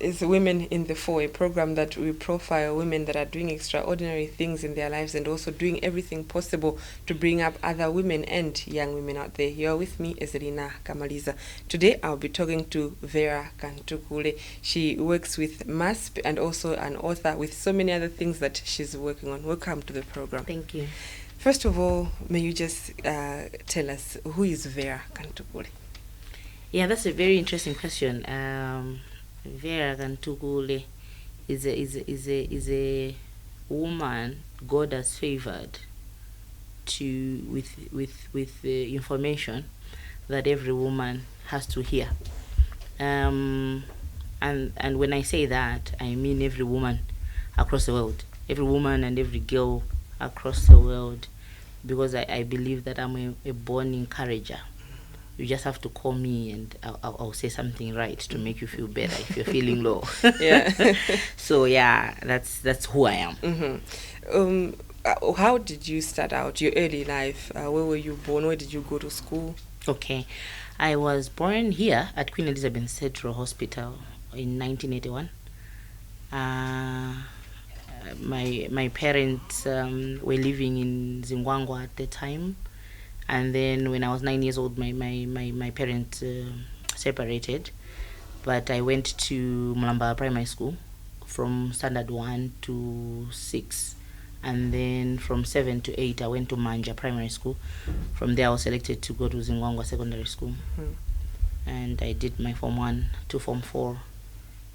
is Women in the Fore, a program that we profile women that are doing extraordinary things in their lives and also doing everything possible to bring up other women and young women out there. You're with me, Ezelina Kamaliza. Today, I'll be talking to Vera Kamtukule. She works with MaSP and also an author with so many other things that she's working on. Welcome to the program. Thank you. First of all, may you just tell us, who is Vera Kamtukule? Yeah, that's a very interesting question. Vera Kamtukule is a woman God has favored with information that every woman has to hear. And when I say that, I mean every woman across the world, every woman and every girl across the world, because I believe that I'm a born encourager. You just have to call me and I'll say something right to make you feel better if you're feeling low. Yeah. So yeah, that's who I am. Mm-hmm. How did you start out your early life? Where were you born? Where did you go to school? Okay, I was born here at Queen Elizabeth Central Hospital in 1981. My parents were living in Zimbabwe at the time. And then when I was 9 years old, my parents separated. But I went to Mulamba Primary School from standard 1 to 6. And then from 7 to 8, I went to Manja Primary School. From there, I was selected to go to Zingwangwa Secondary School. And I did my Form 1 to Form 4.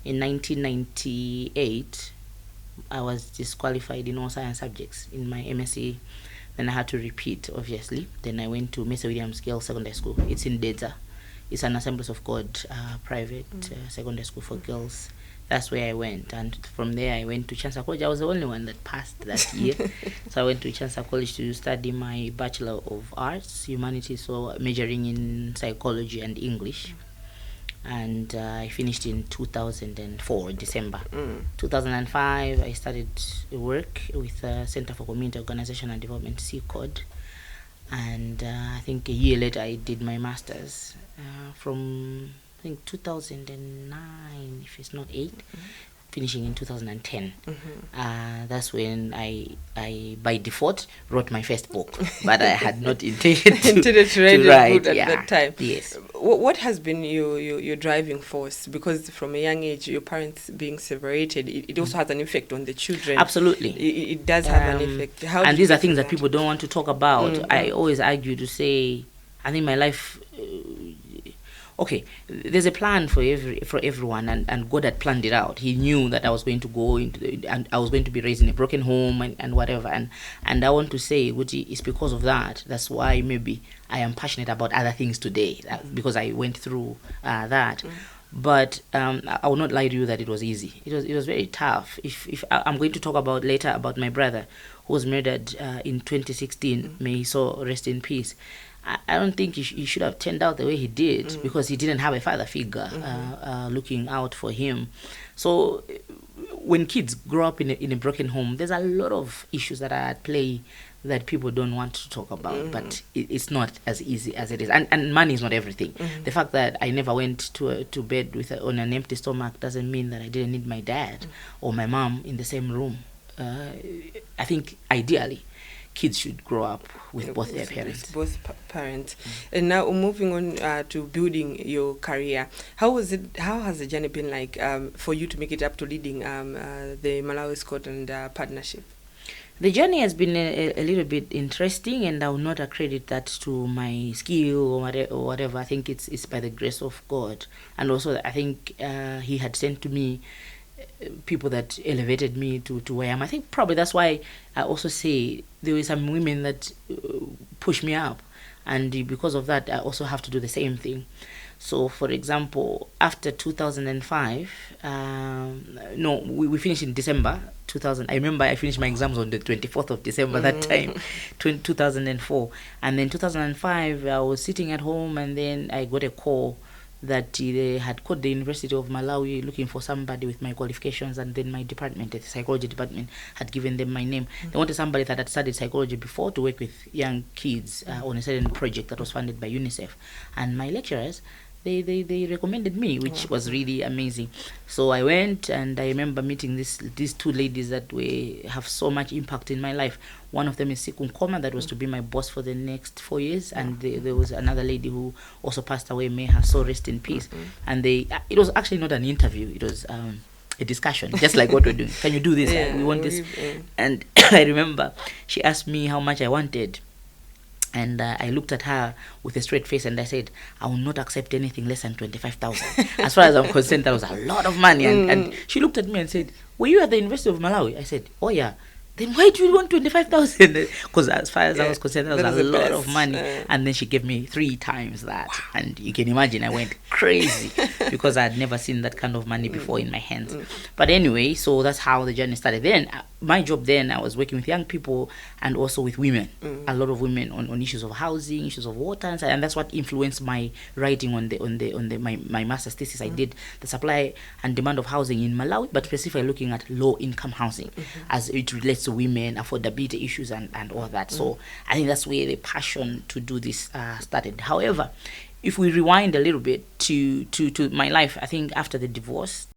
In 1998, I was disqualified in all science subjects in my MSc. Then I had to repeat, obviously. Then I went to Mr. Williams Girls Secondary School. It's in Dedza. It's an Assemblies of God private secondary school for girls. That's where I went. And from there, I went to Chancellor College. I was the only one that passed that year. So I went to Chancellor College to study my Bachelor of Arts, Humanities, so majoring in psychology and English. And I finished in 2004, December. 2005, I started work with the Center for Community Organization and Development, CCOD. And I think a year later, I did my master's from, I think, 2009, if it's not 8, finishing in 2010. That's when I by default wrote my first book, but I had not intended to write at that time. Yes. What has been your driving force? Because from a young age, your parents being separated, it also has an effect on the children. Absolutely, it does have an effect. And these are things that people don't want to talk about. I always argue to say, I think my life. Okay, there's a plan for everyone, and God had planned it out. He knew that I was going to go into, and I was going to be raised in a broken home and whatever. And I want to say, Guti, it's because of that. That's why maybe I am passionate about other things today, because I went through that. But I will not lie to you that it was easy. It was very tough. If I'm going to talk about later about my brother who was murdered in 2016, may his soul rest in peace. I don't think he should have turned out the way he did, because he didn't have a father figure looking out for him. So when kids grow up in a broken home, there's a lot of issues that are at play that people don't want to talk about, but it's not as easy as it is. And money is not everything. The fact that I never went to bed on an empty stomach doesn't mean that I didn't need my dad or my mom in the same room. I think ideally, kids should grow up with both their parents. Parents. And now moving on to building your career. How has the journey been like for you to make it up to leading the Malawi Scotland partnership? The journey has been a little bit interesting, and I will not accredit that to my skill or whatever. I think it's by the grace of God. And also I think he had sent to me people that elevated me to where I am. I think probably that's why I also say there were some women that pushed me up, and because of that I also have to do the same thing. So for example, after 2005, we finished in December 2000. I remember I finished my exams on the 24th of December that time, 2004. And then 2005, I was sitting at home, and then I got a call that they had called the University of Malawi looking for somebody with my qualifications, and then my department, the psychology department, had given them my name. They wanted somebody that had studied psychology before to work with young kids on a certain project that was funded by UNICEF. And my lecturers they recommended me, which was really amazing. So I went, and I remember meeting these two ladies that have so much impact in my life. One of them is Sikunkoma, that was to be my boss for the next 4 years, and there was another lady who also passed away, may her soul rest in peace. And it was actually not an interview, it was a discussion, just like what we're doing. Can you do this? We want this. And I remember she asked me how much I wanted. And I looked at her with a straight face, and I said, I will not accept anything less than 25,000. As far as I'm concerned, that was a lot of money. And she looked at me and said, were you at the University of Malawi? I said, oh yeah. Then why do you want 25,000? Because as far as I was concerned, that was a lot of money. And then she gave me 3 times that. Wow. And you can imagine I went crazy because I had never seen that kind of money before in my hands. But anyway, so that's how the journey started. Then my job then, I was working with young people and also with women, a lot of women on issues of housing, issues of water, and that's what influenced my writing on my master's thesis. I did the supply and demand of housing in Malawi, but specifically looking at low income housing as it relates to women, affordability issues, and all that. So I think that's where the passion to do this started. However, if we rewind a little bit to my life, I think after the divorce,